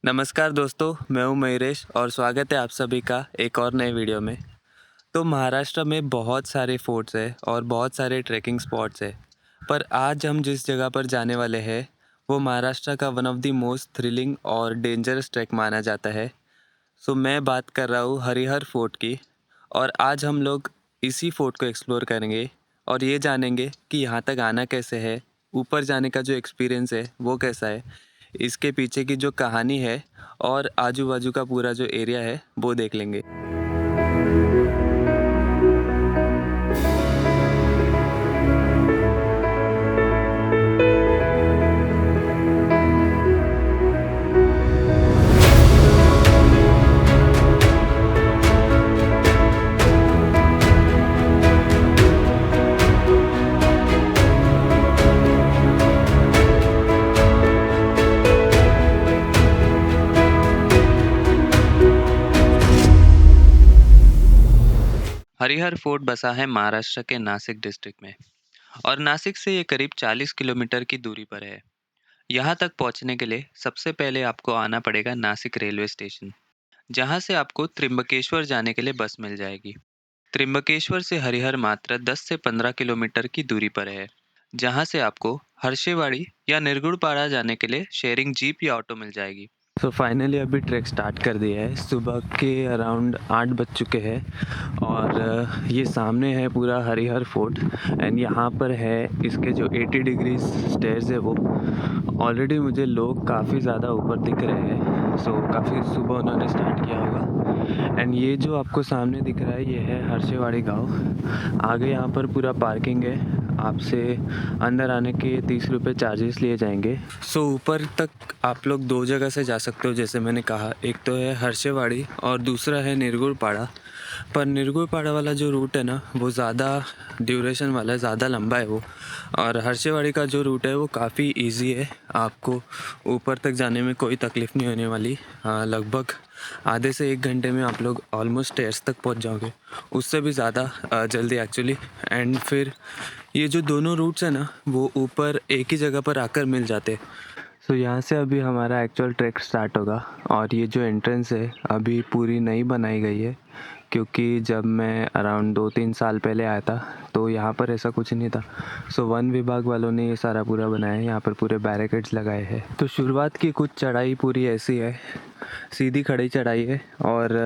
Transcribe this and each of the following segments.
नमस्कार दोस्तों, मैं हूं मयूरेश और स्वागत है आप सभी का एक और नए वीडियो में। तो महाराष्ट्र में बहुत सारे फोर्ट्स हैं और बहुत सारे ट्रैकिंग स्पॉट्स हैं। पर आज हम जिस जगह पर जाने वाले हैं वो महाराष्ट्र का one of the most thrilling और डेंजरस ट्रैक माना जाता है। सो मैं बात कर रहा हूँ हरिहर फोर्ट की। और आज हम लोग इसी फोर्ट को एक्सप्लोर करेंगे और ये जानेंगे कि यहाँ तक आना कैसे है, ऊपर जाने का जो एक्सपीरियंस है वो कैसा है, इसके पीछे की जो कहानी है और आजू बाजू का पूरा जो एरिया है वो देख लेंगे। हरिहर फोर्ट बसा है महाराष्ट्र के नासिक डिस्ट्रिक्ट में और नासिक से ये करीब 40 किलोमीटर की दूरी पर है। यहाँ तक पहुँचने के लिए सबसे पहले आपको आना पड़ेगा नासिक रेलवे स्टेशन, जहाँ से आपको त्रिंबकेश्वर जाने के लिए बस मिल जाएगी। त्रिंबकेश्वर से हरिहर मात्र 10 से 15 किलोमीटर की दूरी पर है, जहाँ से आपको हर्षेवाड़ी या निर्गुड़पाड़ा जाने के लिए शेयरिंग जीप या ऑटो मिल जाएगी। तो फाइनली अभी ट्रैक स्टार्ट कर दिया है। सुबह के अराउंड 8 बज चुके हैं और ये सामने है पूरा हरिहर फोर्ट एंड यहाँ पर है इसके जो 80 डिग्री स्टेयर्स है वो ऑलरेडी मुझे लोग काफ़ी ज़्यादा ऊपर दिख रहे हैं। सो काफ़ी सुबह उन्होंने स्टार्ट किया होगा। एंड ये जो आपको सामने दिख रहा है ये है हर्षेवाड़ी गांव। आगे यहाँ पर पूरा पार्किंग है, आपसे अंदर आने के 30 रुपये चार्जेस लिए जाएंगे। सो ऊपर तक आप लोग दो जगह से जा सकते हो, जैसे मैंने कहा, एक तो है हर्षेवाड़ी और दूसरा है निर्गुड़पाड़ा। पर निर्गुड़पाड़ा वाला जो रूट है ना वो ज़्यादा ड्यूरेशन वाला है, ज़्यादा लंबा है वो। और हर्षेवाड़ी का जो रूट है वो काफ़ी इजी है, आपको ऊपर तक जाने में कोई तकलीफ़ नहीं होने वाली। लगभग आधे से 1 घंटे में आप लोग ऑलमोस्ट स्टेयर्स तक पहुंच जाओगे, उससे भी ज़्यादा जल्दी एक्चुअली। एंड फिर ये जो दोनों रूट्स हैं ना वो ऊपर एक ही जगह पर आकर मिल जाते। सो यहाँ से अभी हमारा एक्चुअल ट्रैक स्टार्ट होगा। और ये जो एंट्रेंस है अभी पूरी नई बनाई गई है, क्योंकि जब मैं अराउंड 2-3 साल पहले आया था तो यहाँ पर ऐसा कुछ नहीं था। सो वन विभाग वालों ने ये सारा पूरा बनाया है, यहाँ पर पूरे बैरिकेड्स लगाए हैं। तो शुरुआत की कुछ चढ़ाई पूरी ऐसी है, सीधी खड़ी चढ़ाई है और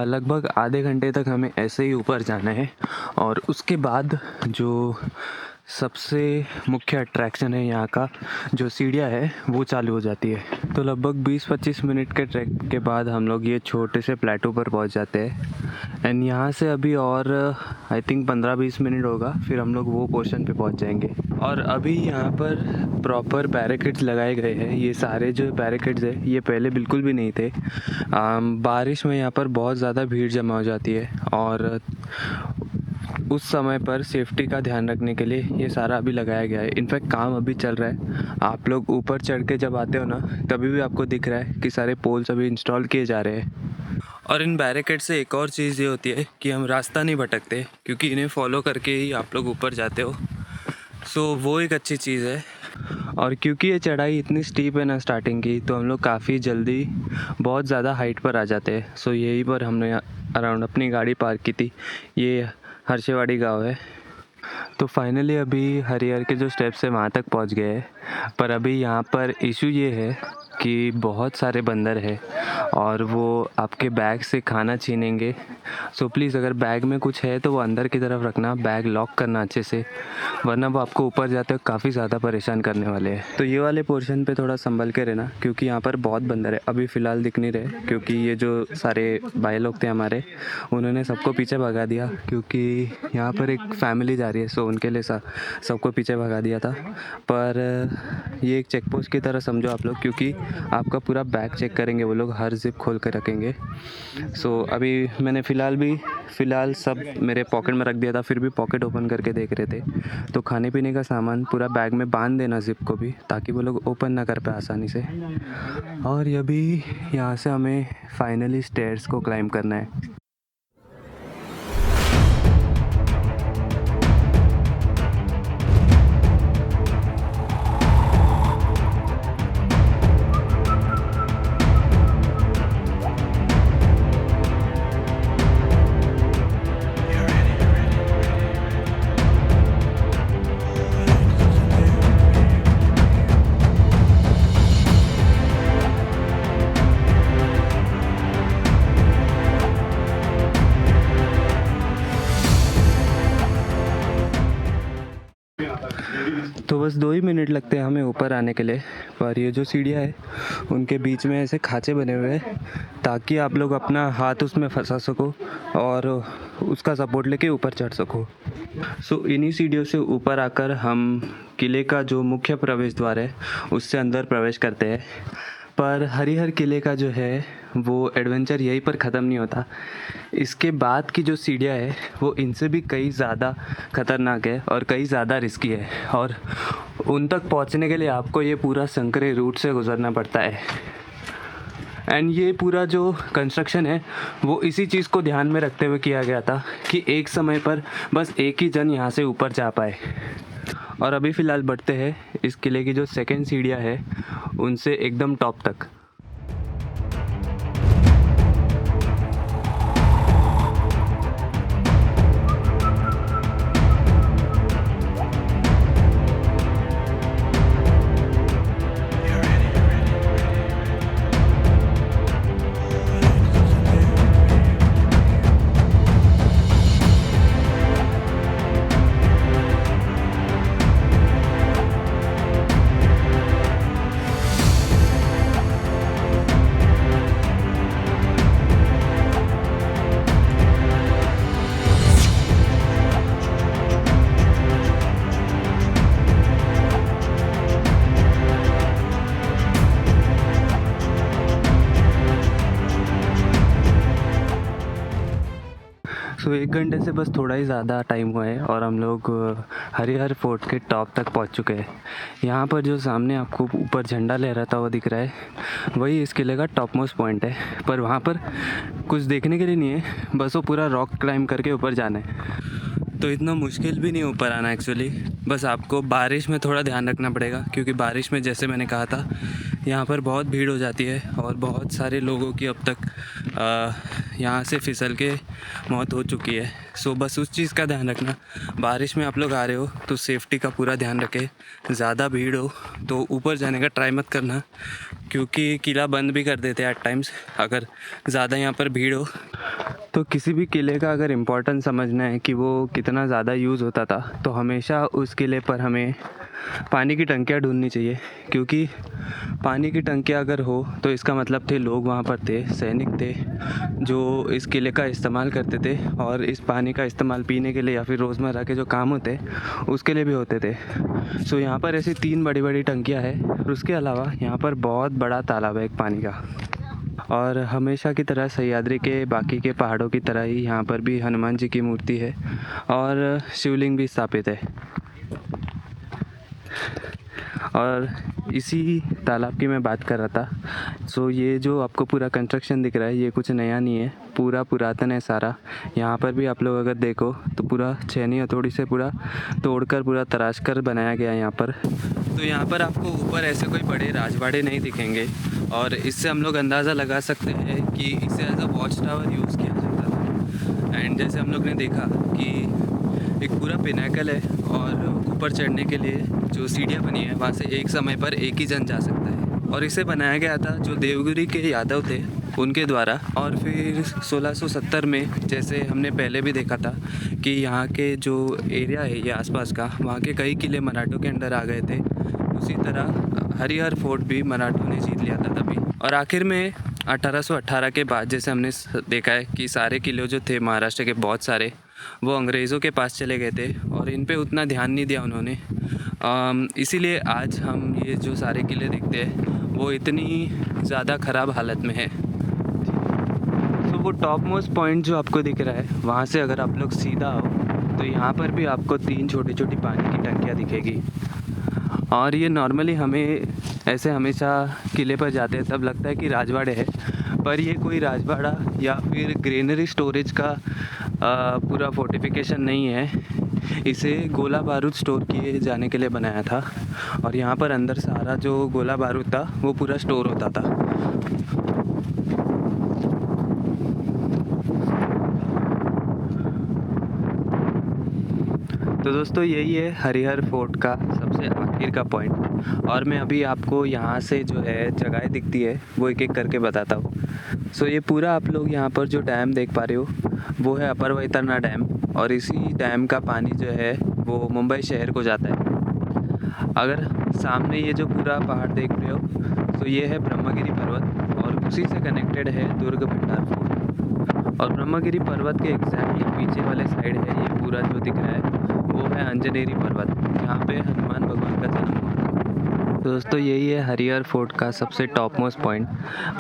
लगभग आधे घंटे तक हमें ऐसे ही ऊपर जाना है। और उसके बाद जो सबसे मुख्य अट्रैक्शन है यहाँ का, जो सीढ़ियाँ है वो चालू हो जाती है। तो लगभग 20-25 मिनट के ट्रैक के बाद हम लोग ये छोटे से प्लेटो पर पहुँच जाते हैं। एंड यहाँ से अभी और आई थिंक 15-20 मिनट होगा, फिर हम लोग वो पोर्शन पे पहुँच जाएंगे। और अभी यहाँ पर प्रॉपर बैरिकेड्स लगाए गए हैं। ये सारे जो बैरिकेड्स है ये पहले बिल्कुल भी नहीं थे। बारिश में यहाँ पर बहुत ज़्यादा भीड़ जमा हो जाती है और उस समय पर सेफ्टी का ध्यान रखने के लिए ये सारा अभी लगाया गया है। इनफैक्ट काम अभी चल रहा है। आप लोग ऊपर चढ़ के जब आते हो ना तभी भी आपको दिख रहा है कि सारे पोल्स अभी इंस्टॉल किए जा रहे हैं। और इन बैरिकेड से एक और चीज़ ये होती है कि हम रास्ता नहीं भटकते, क्योंकि इन्हें फॉलो करके ही आप लोग ऊपर जाते हो। सो वो एक अच्छी चीज़ है। और क्योंकि ये चढ़ाई इतनी स्टीप है ना स्टार्टिंग की, तो हम लोग काफ़ी जल्दी बहुत ज़्यादा हाइट पर आ जाते हैं। सो यहीं पर हमने अराउंड अपनी गाड़ी पार्क की थी। ये हर्षेवाड़ी गांव है। तो फाइनली अभी हरिहर के जो स्टेप्स है वहाँ तक पहुँच गए हैं। पर अभी यहाँ पर इशू ये है कि बहुत सारे बंदर है और वो आपके बैग से खाना छीनेंगे। सो प्लीज़ अगर बैग में कुछ है तो वो अंदर की तरफ रखना, बैग लॉक करना अच्छे से, वरना वो आपको ऊपर जाते वक्त काफ़ी ज़्यादा परेशान करने वाले हैं। तो ये वाले पोर्शन पे थोड़ा संभल के रहना, क्योंकि यहाँ पर बहुत बंदर है। अभी फ़िलहाल दिख नहीं रहे, क्योंकि ये जो सारे भाई लोग थे हमारे, उन्होंने सबको पीछे भगा दिया, क्योंकि यहाँ पर एक फैमिली जा रही है। सो उनके लिए सबको पीछे भगा दिया था। पर ये एक चेक पोस्ट की तरह समझो आप लोग, क्योंकि आपका पूरा बैग चेक करेंगे वो लोग, हर जिप खोल कर रखेंगे। सो अभी मैंने फ़िलहाल सब मेरे पॉकेट में रख दिया था, फिर भी पॉकेट ओपन करके देख रहे थे। तो खाने पीने का सामान पूरा बैग में बांध देना जिप को भी, ताकि वो लोग ओपन ना कर पाए आसानी से। और अभी यहाँ से हमें फाइनली स्टेयर्स को क्लाइंब करना है। बस 2 ही मिनट लगते हैं हमें ऊपर आने के लिए। पर ये जो सीढ़ियाँ है उनके बीच में ऐसे खाँचे बने हुए हैं ताकि आप लोग अपना हाथ उसमें फंसा सको और उसका सपोर्ट लेके ऊपर चढ़ सको। सो इन्हीं सीढ़ियों से ऊपर आकर हम किले का जो मुख्य प्रवेश द्वार है उससे अंदर प्रवेश करते हैं। पर हरिहर किले का जो है वो एडवेंचर यहीं पर ख़त्म नहीं होता। इसके बाद की जो सीढ़ियाँ है वो इनसे भी कई ज़्यादा ख़तरनाक है और कई ज़्यादा रिस्की है, और उन तक पहुंचने के लिए आपको ये पूरा संकरे रूट से गुज़रना पड़ता है। एंड ये पूरा जो कंस्ट्रक्शन है वो इसी चीज़ को ध्यान में रखते हुए किया गया था कि एक समय पर बस एक ही जन यहाँ से ऊपर जा पाए। और अभी फ़िलहाल बढ़ते हैं इस किले की जो सेकंड सीढ़ियाँ है उनसे एकदम टॉप तक। सो 1 घंटे से बस थोड़ा ही ज़्यादा टाइम हुआ है और हम लोग हरिहर फोर्ट के टॉप तक पहुंच चुके हैं। यहाँ पर जो सामने आपको ऊपर झंडा लहराता हुआ दिख रहा है वही इस किले का टॉप मोस्ट पॉइंट है। पर वहाँ पर कुछ देखने के लिए नहीं है, बस वो पूरा रॉक क्लाइंब करके ऊपर जाना है। तो इतना मुश्किल भी नहीं ऊपर आना एक्चुअली, बस आपको बारिश में थोड़ा ध्यान रखना पड़ेगा क्योंकि बारिश में जैसे मैंने कहा था यहाँ पर बहुत भीड़ हो जाती है और बहुत सारे लोगों की अब तक यहाँ से फिसल के मौत हो चुकी है। सो बस उस चीज़ का ध्यान रखना, बारिश में आप लोग आ रहे हो तो सेफ्टी का पूरा ध्यान रखें। ज़्यादा भीड़ हो तो ऊपर जाने का ट्राई मत करना क्योंकि किला बंद भी कर देते हैं एट टाइम्स अगर ज़्यादा यहाँ पर भीड़ हो। तो किसी भी किले का अगर इम्पोर्टेंस समझना है कि वो कितना ज़्यादा यूज़ होता था तो हमेशा उस किले पर हमें पानी की टंकियाँ ढूंढनी चाहिए, क्योंकि पानी की टंकियाँ अगर हो तो इसका मतलब थे लोग वहाँ पर थे, सैनिक थे जो इस किले का इस्तेमाल करते थे और इस पानी का इस्तेमाल पीने के लिए या फिर रोज़मर्रा के जो काम होते उसके लिए भी होते थे। सो यहाँ पर ऐसी 3 बड़ी बड़ी टंकियाँ हैं और उसके अलावा यहाँ पर बहुत बड़ा तालाब है एक पानी का। और हमेशा की तरह सह्याद्री के बाकी के पहाड़ों की तरह ही यहाँ पर भी हनुमान जी की मूर्ति है और शिवलिंग भी स्थापित है। और इसी तालाब की मैं बात कर रहा था। सो ये जो आपको पूरा कंस्ट्रक्शन दिख रहा है ये कुछ नया नहीं है, पूरा पुरातन है सारा। यहाँ पर भी आप लोग अगर देखो तो पूरा छेनी हथौड़ी से पूरा तोड़कर पूरा तराश कर बनाया गया है यहाँ पर। तो यहाँ पर आपको ऊपर ऐसे कोई बड़े राजवाड़े नहीं दिखेंगे और इससे हम लोग अंदाज़ा लगा सकते हैं कि इसे as a watch tower use किया जाता था। एंड जैसे हम लोग ने देखा कि एक पूरा पिनाकल है और ऊपर चढ़ने के लिए जो सीढ़ियाँ बनी है वहाँ से एक समय पर एक ही जन जा सकता है। और इसे बनाया गया था जो देवगिरी के यादव थे उनके द्वारा। और फिर 1670 में जैसे हमने पहले भी देखा था कि यहाँ के जो एरिया है ये आसपास का, वहाँ के कई किले मराठों के अंडर आ गए थे। उसी तरह हरिहर फोर्ट भी मराठों ने जीत लिया था तभी। और आखिर में 1818 के बाद जैसे हमने देखा है कि सारे किले जो थे महाराष्ट्र के बहुत सारे वो अंग्रेज़ों के पास चले गए थे और इन पे उतना ध्यान नहीं दिया उन्होंने। इसीलिए आज हम ये जो सारे किले देखते हैं वो इतनी ज़्यादा ख़राब हालत में है। तो वो टॉप मोस्ट पॉइंट जो आपको दिख रहा है वहाँ से अगर आप लोग सीधा आओ तो यहाँ पर भी आपको 3 छोटी छोटी पानी की टंकियाँ दिखेगी। और ये नॉर्मली हमें ऐसे हमेशा किले पर जाते हैं तब लगता है कि राजवाड़े है, पर ये कोई राजवाड़ा या फिर ग्रेनरी स्टोरेज का पूरा फोर्टिफिकेशन नहीं है। इसे गोला बारूद स्टोर किए जाने के लिए बनाया था और यहाँ पर अंदर सारा जो गोला बारूद था वो पूरा स्टोर होता था। तो दोस्तों यही है हरिहर फोर्ट का सबसे आखिर का पॉइंट। और मैं अभी आपको यहाँ से जो है जगह दिखती है वो एक एक करके बताता हूँ। सो ये पूरा आप लोग यहाँ पर जो डैम देख पा रहे हो वो है अपर वैतरणा डैम और इसी डैम का पानी जो है वो मुंबई शहर को जाता है। अगर सामने ये जो पूरा पहाड़ देख रहे हो तो ये है ब्रह्मगिरी पर्वत और उसी से कनेक्टेड है दुर्ग भंडार फोर्ट। और ब्रह्मगिरी पर्वत के एग्जैक्टली पीछे वाले साइड है ये पूरा जो दिख रहा है वो है अंजनेरी पर्वत, जहाँ पे हनुमान भगवान का जन्म हुआ था। तो दोस्तों यही है हरिहर फोर्ट का सबसे टॉप मोस्ट पॉइंट।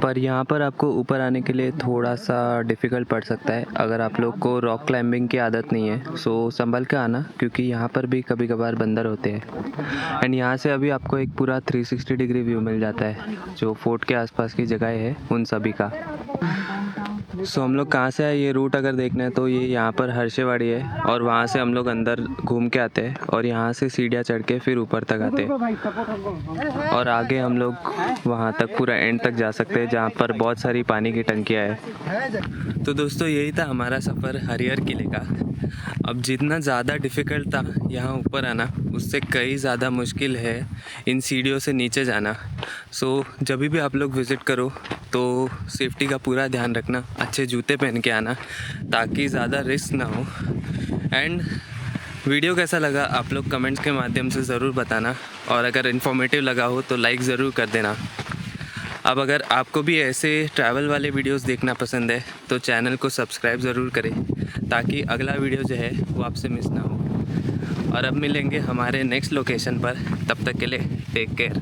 पर यहाँ पर आपको ऊपर आने के लिए थोड़ा सा डिफ़िकल्ट पड़ सकता है अगर आप लोग को रॉक क्लाइंबिंग की आदत नहीं है। सो संभल के आना, क्योंकि यहाँ पर भी कभी कभार बंदर होते हैं। एंड यहाँ से अभी आपको एक पूरा 360 डिग्री व्यू मिल जाता है जो फोर्ट के आसपास की जगह है उन सभी का। सो हम लोग कहाँ से आए, ये रूट अगर देखना है तो ये यहाँ पर हर्षेवाड़ी है और वहाँ से हम लोग अंदर घूम के आते हैं और यहाँ से सीढ़ियाँ चढ़ के फिर ऊपर तक आते हैं और आगे हम लोग वहाँ तक पूरा एंड तक जा सकते हैं जहाँ पर बहुत सारी पानी की टंकियाँ हैं। तो दोस्तों यही था हमारा सफ़र हरिहर किले का। अब जितना ज़्यादा डिफ़िकल्ट था यहाँ ऊपर आना, उससे कई ज़्यादा मुश्किल है इन सीढ़ियों से नीचे जाना। सो जब भी आप लोग विज़िट करो तो सेफ्टी का पूरा ध्यान रखना, अच्छे जूते पहन के आना ताकि ज़्यादा रिस्क ना हो। एंड वीडियो कैसा लगा आप लोग कमेंट्स के माध्यम से ज़रूर बताना, और अगर इन्फॉर्मेटिव लगा हो तो लाइक ज़रूर कर देना। अब अगर आपको भी ऐसे ट्रैवल वाले वीडियोस देखना पसंद है तो चैनल को सब्सक्राइब ज़रूर करें ताकि अगला वीडियो जो है वो आपसे मिस ना हो। और अब मिलेंगे हमारे नेक्स्ट लोकेशन पर, तब तक के लिए टेक केयर।